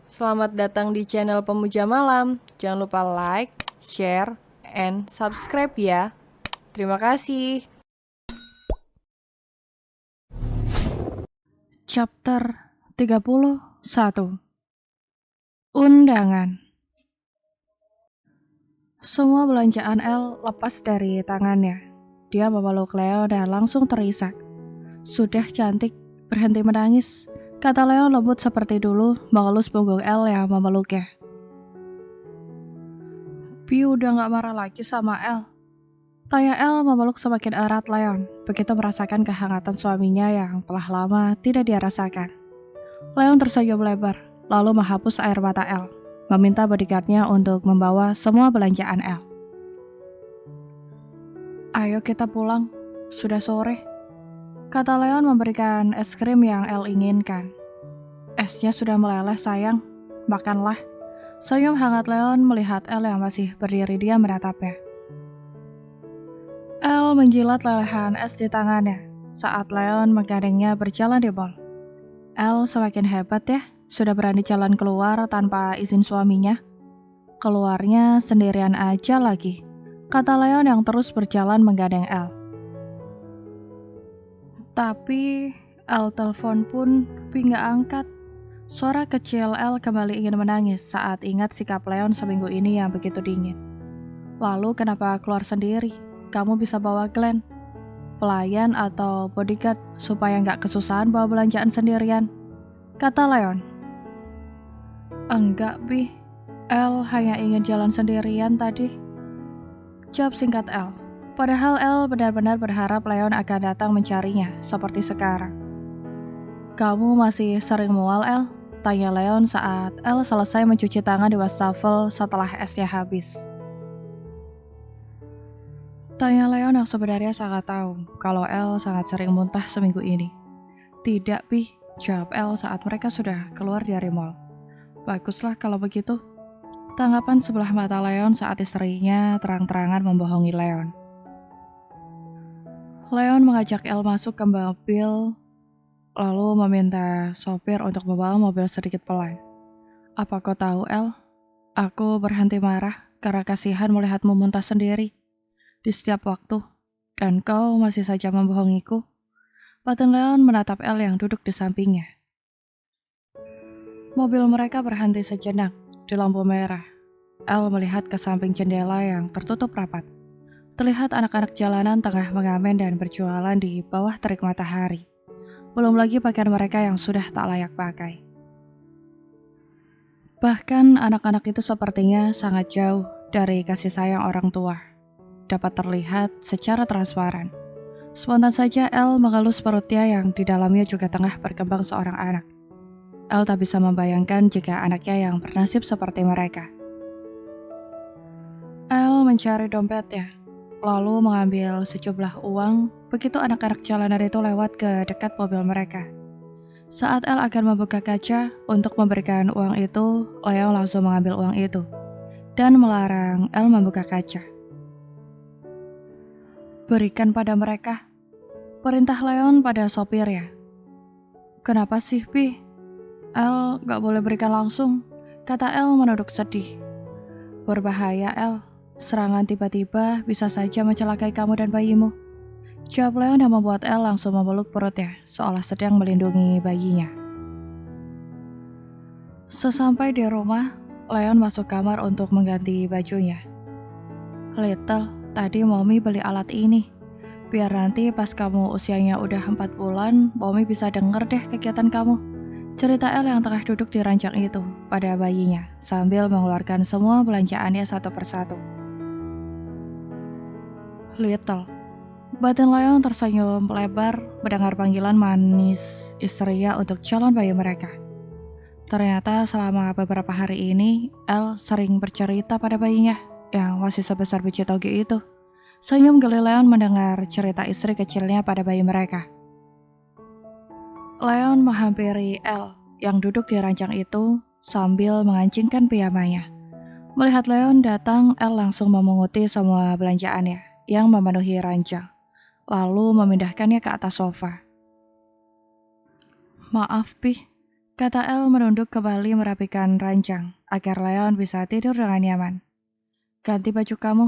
Selamat datang di channel Pemuja Malam. Jangan lupa like, share, and subscribe ya. Terima kasih. Chapter 31. Undangan. Semua belanjaan El lepas dari tangannya. Dia memeluk Leo dan langsung terisak. Sudah cantik, berhenti menangis, kata Leo lembut seperti dulu mengelus punggung El yang memeluknya. Pi udah gak marah lagi sama El. Tanya El memeluk semakin erat Leon, begitu merasakan kehangatan suaminya yang telah lama tidak dia rasakan. Leon tersenyum lebar, lalu menghapus air mata El, meminta bodyguardnya untuk membawa semua belanjaan El. Ayo kita pulang, sudah sore, kata Leon memberikan es krim yang El inginkan. Esnya sudah meleleh sayang, makanlah. Senyum hangat Leon melihat El yang masih berdiri dia menatapnya. El menjilat lelehan es di tangannya saat Leon menggandengnya berjalan di mall. El semakin hebat ya, sudah berani jalan keluar tanpa izin suaminya. Keluarnya sendirian aja lagi, kata Leon yang terus berjalan menggandeng El. Tapi El telepon pun Pi nggak angkat. Suara kecil El kembali ingin menangis saat ingat sikap Leon seminggu ini yang begitu dingin. Lalu kenapa keluar sendiri? Kamu bisa bawa Glenn, pelayan atau bodyguard supaya nggak kesusahan bawa belanjaan sendirian, kata Leon. Enggak, Bi. El hanya ingin jalan sendirian tadi, jawab singkat El. Padahal El benar-benar berharap Leon akan datang mencarinya seperti sekarang. Kamu masih sering mual, El? Tanya Leon saat El selesai mencuci tangan di wastafel setelah esnya habis. Tanya Leon yang sebenarnya sangat tahu kalau El sangat sering muntah seminggu ini. Tidak, Pi, jawab El saat mereka sudah keluar dari mall. Baguslah kalau begitu. Tanggapan sebelah mata Leon saat istrinya terang-terangan membohongi Leon. Leon mengajak El masuk ke mobil, lalu meminta sopir untuk membawa mobil sedikit pelan. Apa kau tahu, El? Aku berhenti marah karena kasihan melihatmu muntah sendiri di setiap waktu, dan kau masih saja membohongiku. Batin Leon menatap El yang duduk di sampingnya. Mobil mereka berhenti sejenak di lampu merah. El melihat ke samping jendela yang tertutup rapat. Terlihat anak-anak jalanan tengah mengamen dan berjualan di bawah terik matahari. Belum lagi pakaian mereka yang sudah tak layak pakai. Bahkan anak-anak itu sepertinya sangat jauh dari kasih sayang orang tua. Dapat terlihat secara transparan. Spontan saja El mengelus perutnya yang di dalamnya juga tengah berkembang seorang anak. El tak bisa membayangkan jika anaknya yang bernasib seperti mereka. El mencari dompetnya, lalu mengambil sejumlah uang begitu anak-anak jalanan itu lewat ke dekat mobil mereka. Saat El akan membuka kaca untuk memberikan uang itu, Leo langsung mengambil uang itu dan melarang El membuka kaca. Berikan pada mereka, perintah Leon pada sopirnya. Kenapa sih, Pi? El gak boleh berikan langsung, kata El menunduk sedih. Berbahaya, El. Serangan tiba-tiba bisa saja mencelakai kamu dan bayimu, jawab Leon yang membuat El langsung memeluk perutnya, seolah sedang melindungi bayinya. Sesampai di rumah, Leon masuk kamar untuk mengganti bajunya. Little, tadi Mommy beli alat ini. Biar nanti pas kamu usianya udah 4 bulan, Mommy bisa denger deh kegiatan kamu, cerita El yang tengah duduk di ranjang itu pada bayinya, sambil mengeluarkan semua belanjaannya satu persatu. Little. Batin Leon tersenyum lebar mendengar panggilan manis istrinya untuk calon bayi mereka. Ternyata selama beberapa hari ini, El sering bercerita pada bayinya yang masih sebesar biji toge itu. Senyum geli Leon mendengar cerita istri kecilnya pada bayi mereka. Leon menghampiri El yang duduk di ranjang itu sambil mengancingkan piyamanya. Melihat Leon datang, El langsung memunguti semua belanjaannya yang memenuhi ranjang, lalu memindahkannya ke atas sofa. Maaf, Pi, Kata El menunduk kembali merapikan ranjang agar Leon bisa tidur dengan nyaman. Ganti baju kamu,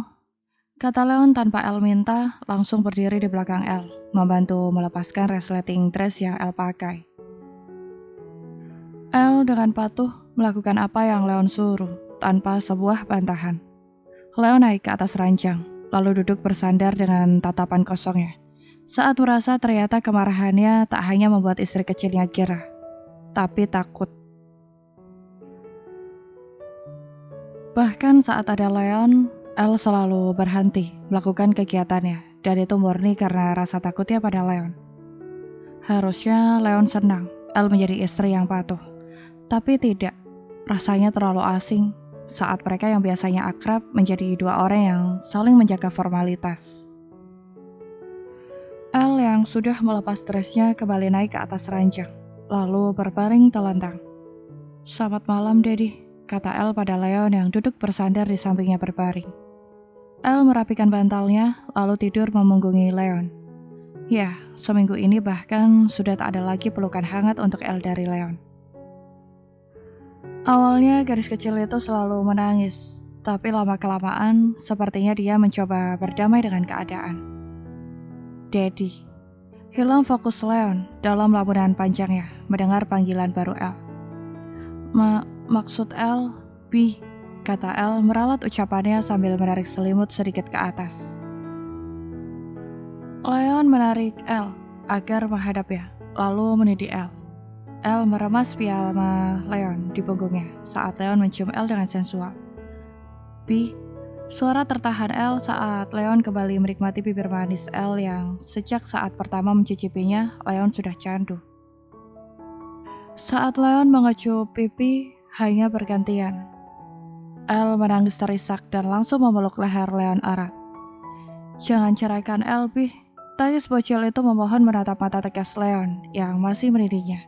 kata Leon tanpa El minta, langsung berdiri di belakang El, membantu melepaskan resleting dress yang El pakai. El dengan patuh melakukan apa yang Leon suruh, tanpa sebuah bantahan. Leon naik ke atas ranjang, lalu duduk bersandar dengan tatapan kosongnya. Saat merasa ternyata kemarahannya tak hanya membuat istri kecilnya gerah, tapi takut. Bahkan saat ada Leon, El selalu berhenti melakukan kegiatannya, dan itu murni karena rasa takutnya pada Leon. Harusnya Leon senang El menjadi istri yang patuh, tapi tidak. Rasanya terlalu asing saat mereka yang biasanya akrab menjadi dua orang yang saling menjaga formalitas. El yang sudah melepas dressnya kembali naik ke atas ranjang, lalu berbaring telentang. "Selamat malam, Daddy," kata El pada Leon yang duduk bersandar di sampingnya berbaring. El merapikan bantalnya, lalu tidur memunggungi Leon. Ya, seminggu ini bahkan sudah tak ada lagi pelukan hangat untuk El dari Leon. Awalnya gadis kecil itu selalu menangis, tapi lama-kelamaan sepertinya dia mencoba berdamai dengan keadaan. Daddy. Hilang fokus Leon dalam lamunan panjangnya mendengar panggilan baru El. Maksud El, Bi, kata El meralat ucapannya sambil menarik selimut sedikit ke atas. Leon menarik El agar menghadapnya, lalu mendidik El. El meremas piyama Leon di punggungnya saat Leon mencium El dengan sensual. Bi, suara tertahan El saat Leon kembali menikmati bibir manis El yang sejak saat pertama mencicipinya, Leon sudah candu. Saat Leon mengecup pipi, hanya bergantian. El menangis terisak dan langsung memeluk leher Leon erat. Jangan ceraikan El, Bi. Tangis bocil itu memohon menatap mata tegas Leon yang masih mendidihnya.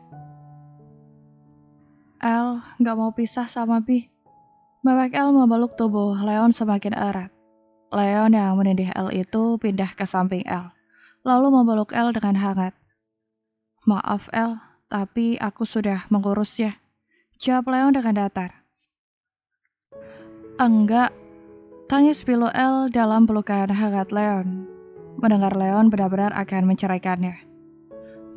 El gak mau pisah sama Bi. Bebek El memeluk tubuh Leon semakin erat. Leon yang menindih El itu pindah ke samping El, lalu memeluk El dengan hangat. Maaf El, tapi aku sudah mengurusnya, jawab Leon dengan datar. Enggak, tangis pilu El dalam pelukan hangat Leon. Mendengar Leon benar-benar akan menceraikannya.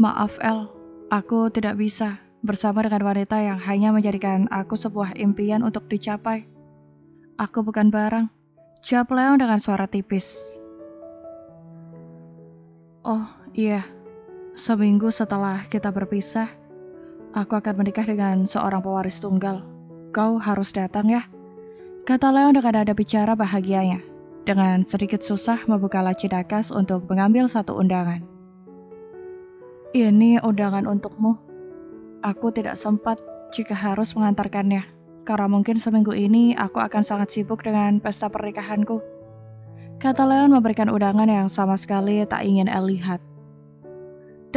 Maaf El, aku tidak bisa bersama dengan wanita yang hanya menjadikan aku sebuah impian untuk dicapai. Aku bukan barang, jawab Leon dengan suara tipis. Oh iya, seminggu setelah kita berpisah, aku akan menikah dengan seorang pewaris tunggal. Kau harus datang ya, kata Leon dengan nada bicara bahagianya. Dengan sedikit susah membuka laci dakas untuk mengambil satu undangan. Ini undangan untukmu. Aku tidak sempat jika harus mengantarkannya, karena mungkin seminggu ini aku akan sangat sibuk dengan pesta pernikahanku, kata Leon memberikan undangan yang sama sekali tak ingin El lihat.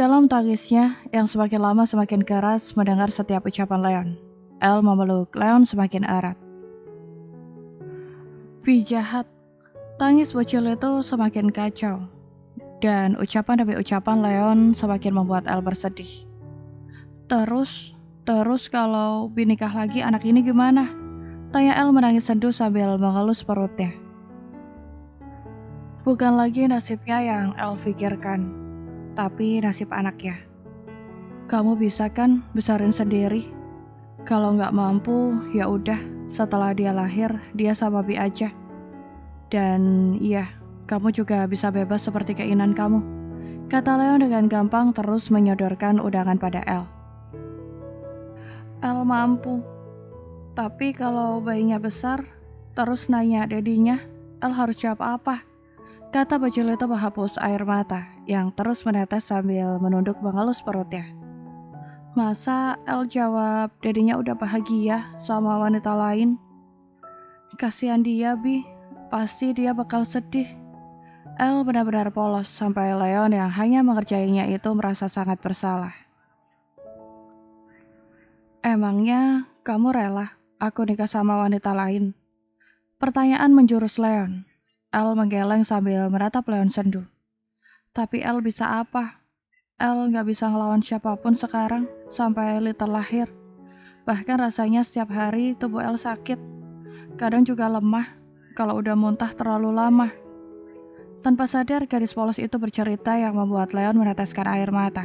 Dalam tangisnya yang semakin lama semakin keras mendengar setiap ucapan Leon, El memeluk Leon semakin erat. Bi jahat. Tangis bocil itu semakin kacau, dan ucapan demi ucapan Leon semakin membuat El bersedih. Terus kalau Bi nikah lagi anak ini gimana? Tanya El menangis sendu sambil mengelus perutnya. Bukan lagi nasibnya yang El pikirkan, tapi nasib anaknya. Kamu bisa kan besarin sendiri? Kalau nggak mampu, ya udah. Setelah dia lahir, dia sama Bi aja. Dan iya, kamu juga bisa bebas seperti keinginan kamu, kata Leon dengan gampang terus menyodorkan undangan pada El. El mampu, tapi kalau bayinya besar, terus nanya dedinya, El harus jawab apa? Kata bocil itu menghapus air mata yang terus menetes sambil menunduk mengelus perutnya. Masa El jawab dedinya udah bahagia sama wanita lain? Kasihan dia, Bi. Pasti dia bakal sedih. El benar-benar polos sampai Leon yang hanya mengerjainya itu merasa sangat bersalah. Emangnya kamu rela aku nikah sama wanita lain? Pertanyaan menjurus Leon. El menggeleng sambil menatap Leon sendu. Tapi El bisa apa? El gak bisa ngelawan siapapun sekarang sampai Li terlahir. Bahkan rasanya setiap hari tubuh El sakit. Kadang juga lemah kalau udah muntah terlalu lama. Tanpa sadar, gadis polos itu bercerita yang membuat Leon meneteskan air mata.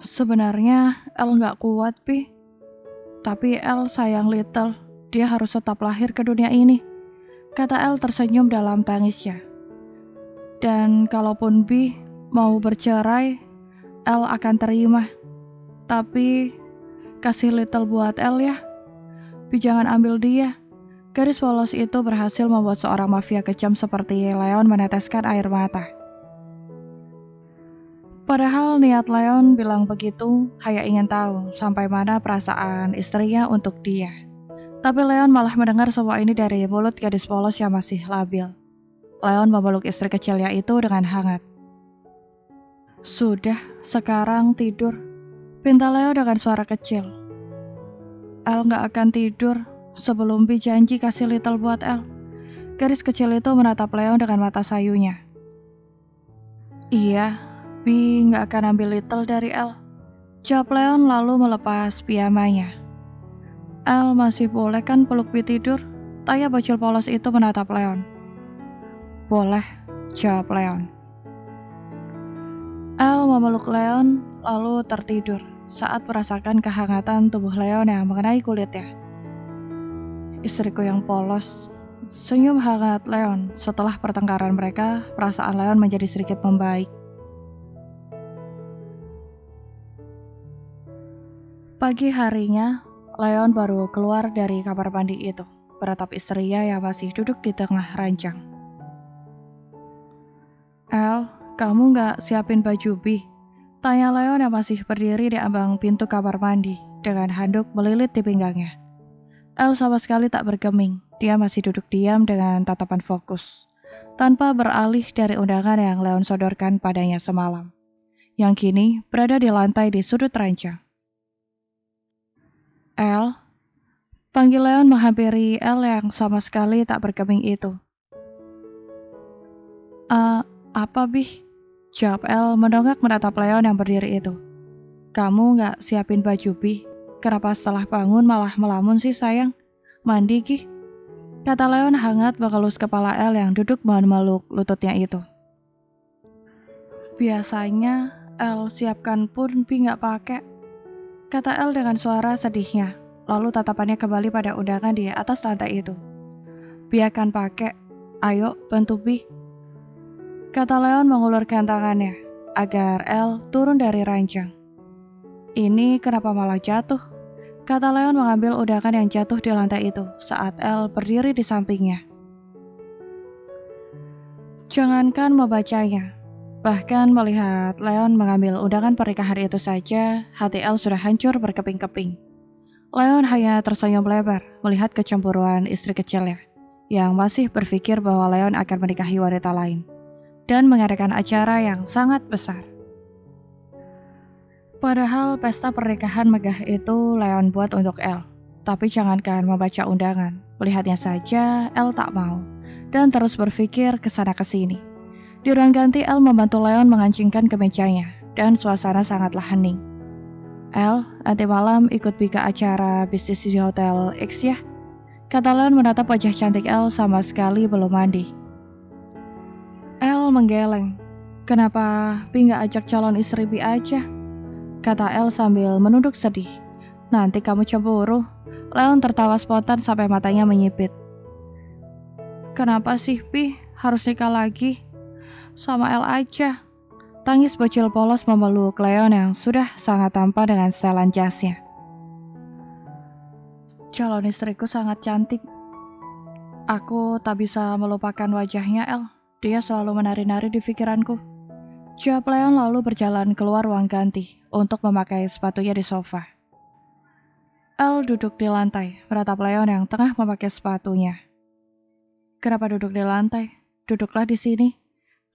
Sebenarnya El nggak kuat, Pi. Tapi El sayang Little. Dia harus tetap lahir ke dunia ini, kata El tersenyum dalam tangisnya. Dan kalaupun Bi mau bercerai, El akan terima. Tapi kasih Little buat El ya. Bi jangan ambil dia. Gadis polos itu berhasil membuat seorang mafia kejam seperti Leon meneteskan air mata. Padahal niat Leon bilang begitu hanya ingin tahu sampai mana perasaan istrinya untuk dia. Tapi Leon malah mendengar semua ini dari mulut gadis polos yang masih labil. Leon memeluk istri kecilnya itu dengan hangat. Sudah, sekarang tidur, pinta Leo dengan suara kecil. El gak akan tidur sebelum Bi janji kasih Little buat El. Gadis kecil itu menatap Leo dengan mata sayunya. Iya, Bi gak akan ambil Little dari El, jawab Leon lalu melepas piyamanya. El masih boleh kan peluk Bi tidur? Tanya bocil polos itu menatap Leon. Boleh, jawab Leon. El memeluk Leon lalu tertidur saat merasakan kehangatan tubuh Leon yang mengenai kulitnya. Istriku yang polos, senyum hangat Leon. Setelah pertengkaran mereka, perasaan Leon menjadi sedikit membaik. Pagi harinya, Leon baru keluar dari kamar mandi itu, beratap istrinya yang masih duduk di tengah ranjang. El, kamu gak siapin baju Bi? Tanya Leon yang masih berdiri di ambang pintu kamar mandi, dengan handuk melilit di pinggangnya. El sama sekali tak bergeming, dia masih duduk diam dengan tatapan fokus, tanpa beralih dari undangan yang Leon sodorkan padanya semalam, yang kini berada di lantai di sudut ranjang. El, panggil Leon menghampiri El yang sama sekali tak bergeming itu. Apa Bi? Jawab El mendongak menatap Leon yang berdiri itu. Kamu gak siapin baju Bi? Kenapa setelah bangun malah melamun sih sayang? Mandi Gi? Kata Leon hangat mengelus kepala El yang duduk memeluk lututnya itu. Biasanya El siapkan pun Bi gak pakai, kata El dengan suara sedihnya, lalu tatapannya kembali pada undangan di atas lantai itu. Bi akan pakai, ayo bantu Bi, kata Leon mengulurkan tangannya agar El turun dari ranjang. Ini kenapa malah jatuh? Kata Leon mengambil undangan yang jatuh di lantai itu saat El berdiri di sampingnya. Jangankan membacanya, bahkan melihat Leon mengambil undangan pernikahan itu saja, hati El sudah hancur berkeping-keping. Leon hanya tersenyum lebar melihat kecemburuan istri kecilnya, yang masih berpikir bahwa Leon akan menikahi wanita lain dan mengadakan acara yang sangat besar. Padahal pesta pernikahan megah itu Leon buat untuk El. Tapi jangankan membaca undangan, melihatnya saja El tak mau dan terus berpikir kesana kesini. Di ruang ganti El membantu Leon mengancingkan kemejanya dan suasana sangatlah hening. El, nanti malam ikut Bi ke acara bisnis di Hotel X ya, kata Leon menatap wajah cantik El sama sekali belum mandi. El menggeleng. Kenapa Bi gak ajak calon istri Bi aja? Kata El sambil menunduk sedih. Nanti kamu cemburu. Leon tertawa spontan sampai matanya menyipit. Kenapa sih Bi harus nikah lagi? Sama El aja. Tangis bocil polos memeluk Leon yang sudah sangat tampan dengan setelan jasnya. Calon istriku sangat cantik. Aku tak bisa melupakan wajahnya El. Dia selalu menari-nari di pikiranku. Jawab Leon lalu berjalan keluar ruang ganti untuk memakai sepatunya di sofa. El duduk di lantai, menatap Leon yang tengah memakai sepatunya. Kenapa duduk di lantai? Duduklah di sini,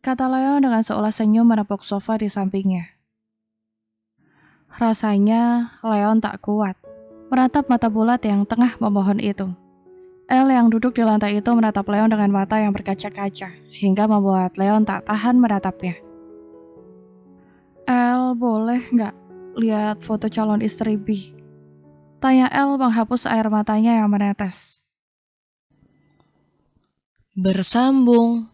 kata Leon dengan seulas senyum menepuk sofa di sampingnya. Rasanya Leon tak kuat menatap mata bulat yang tengah memohon itu. El yang duduk di lantai itu menatap Leon dengan mata yang berkaca-kaca, hingga membuat Leon tak tahan menatapnya. El, boleh nggak lihat foto calon istri Bi? Tanya El menghapus air matanya yang menetes. Bersambung.